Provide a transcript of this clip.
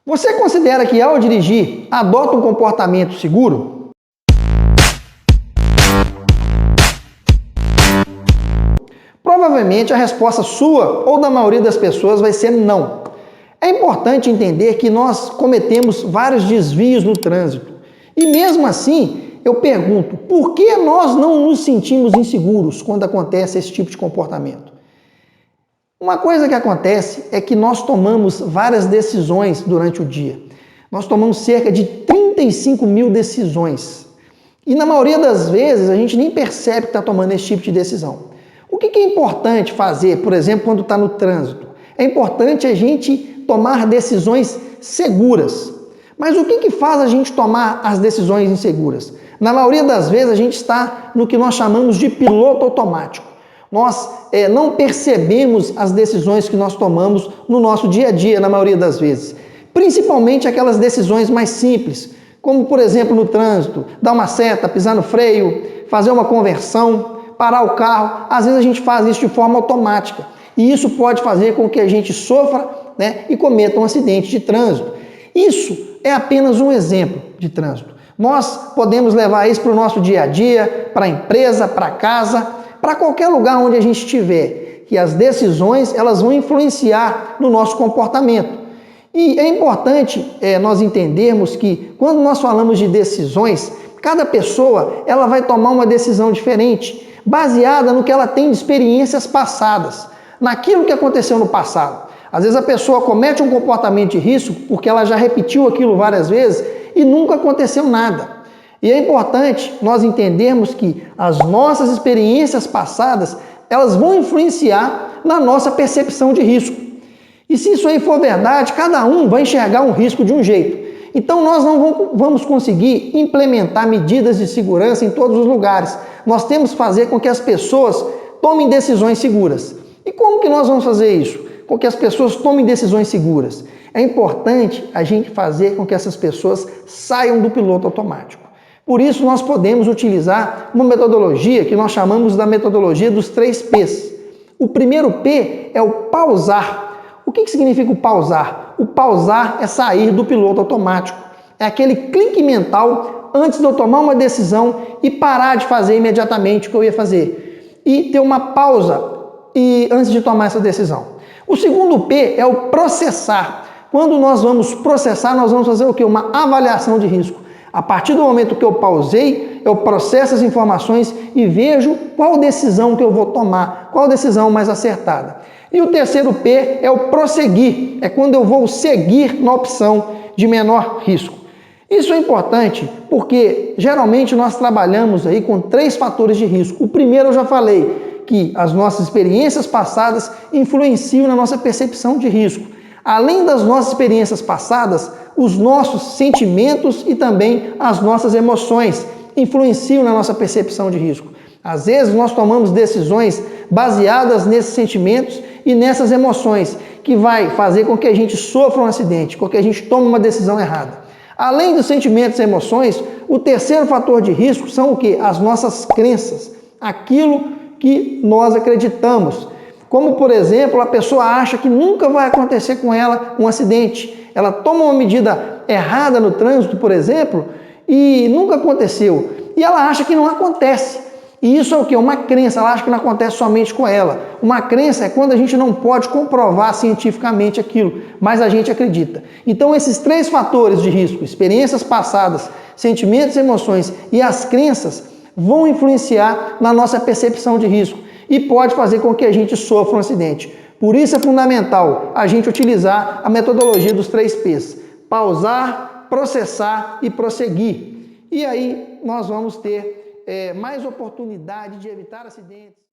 Você considera que ao dirigir, adota um comportamento seguro? Provavelmente a resposta sua ou da maioria das pessoas vai ser não. É importante entender que nós cometemos vários desvios no trânsito. E mesmo assim, eu pergunto, por que nós não nos sentimos inseguros quando acontece esse tipo de comportamento? Uma coisa que acontece é que nós tomamos várias decisões durante o dia. Nós tomamos cerca de 35 mil decisões. E na maioria das vezes a gente nem percebe que está tomando esse tipo de decisão. O que é importante fazer, por exemplo, quando está no trânsito? É importante a gente tomar decisões seguras. Mas o que faz a gente tomar as decisões inseguras? Na maioria das vezes a gente está no que nós chamamos de piloto automático. Nós não percebemos as decisões que nós tomamos no nosso dia a dia, na maioria das vezes. Principalmente aquelas decisões mais simples, como por exemplo no trânsito, dar uma seta, pisar no freio, fazer uma conversão, parar o carro. Às vezes a gente faz isso de forma automática. E isso pode fazer com que a gente sofra, e cometa um acidente de trânsito. Isso é apenas um exemplo de trânsito. Nós podemos levar isso para o nosso dia a dia, para a empresa, para casa, para qualquer lugar onde a gente estiver, que as decisões elas vão influenciar no nosso comportamento. E é importante nós entendermos que quando nós falamos de decisões, cada pessoa ela vai tomar uma decisão diferente, baseada no que ela tem de experiências passadas, naquilo que aconteceu no passado. Às vezes a pessoa comete um comportamento de risco porque ela já repetiu aquilo várias vezes e nunca aconteceu nada. E é importante nós entendermos que as nossas experiências passadas, elas vão influenciar na nossa percepção de risco. E se isso aí for verdade, cada um vai enxergar um risco de um jeito. Então nós não vamos conseguir implementar medidas de segurança em todos os lugares. Nós temos que fazer com que as pessoas tomem decisões seguras. E como que nós vamos fazer isso? Com que as pessoas tomem decisões seguras. É importante a gente fazer com que essas pessoas saiam do piloto automático. Por isso, nós podemos utilizar uma metodologia que nós chamamos da metodologia dos 3 P's. O primeiro P é o pausar. O que significa o pausar? O pausar é sair do piloto automático. É aquele clique mental antes de eu tomar uma decisão e parar de fazer imediatamente o que eu ia fazer. E ter uma pausa antes de tomar essa decisão. O segundo P é o processar. Quando nós vamos processar, nós vamos fazer o quê? Uma avaliação de risco. A partir do momento que eu pausei, eu processo as informações e vejo qual decisão que eu vou tomar, qual decisão mais acertada. E o terceiro P é o prosseguir, é quando eu vou seguir na opção de menor risco. Isso é importante porque geralmente nós trabalhamos aí com 3 fatores de risco. O primeiro eu já falei, que as nossas experiências passadas influenciam na nossa percepção de risco. Além das nossas experiências passadas, os nossos sentimentos e também as nossas emoções influenciam na nossa percepção de risco. Às vezes nós tomamos decisões baseadas nesses sentimentos e nessas emoções, que vai fazer com que a gente sofra um acidente, com que a gente tome uma decisão errada. Além dos sentimentos e emoções, o terceiro fator de risco são o quê? As nossas crenças, aquilo que nós acreditamos. Como, por exemplo, a pessoa acha que nunca vai acontecer com ela um acidente. Ela toma uma medida errada no trânsito, por exemplo, e nunca aconteceu. E ela acha que não acontece. E isso é o quê? Uma crença. Ela acha que não acontece somente com ela. Uma crença é quando a gente não pode comprovar cientificamente aquilo, mas a gente acredita. Então, esses 3 fatores de risco, experiências passadas, sentimentos, emoções e as crenças, vão influenciar na nossa percepção de risco e pode fazer com que a gente sofra um acidente. Por isso é fundamental a gente utilizar a metodologia dos 3 P's. Pausar, processar e prosseguir. E aí nós vamos ter mais oportunidade de evitar acidentes.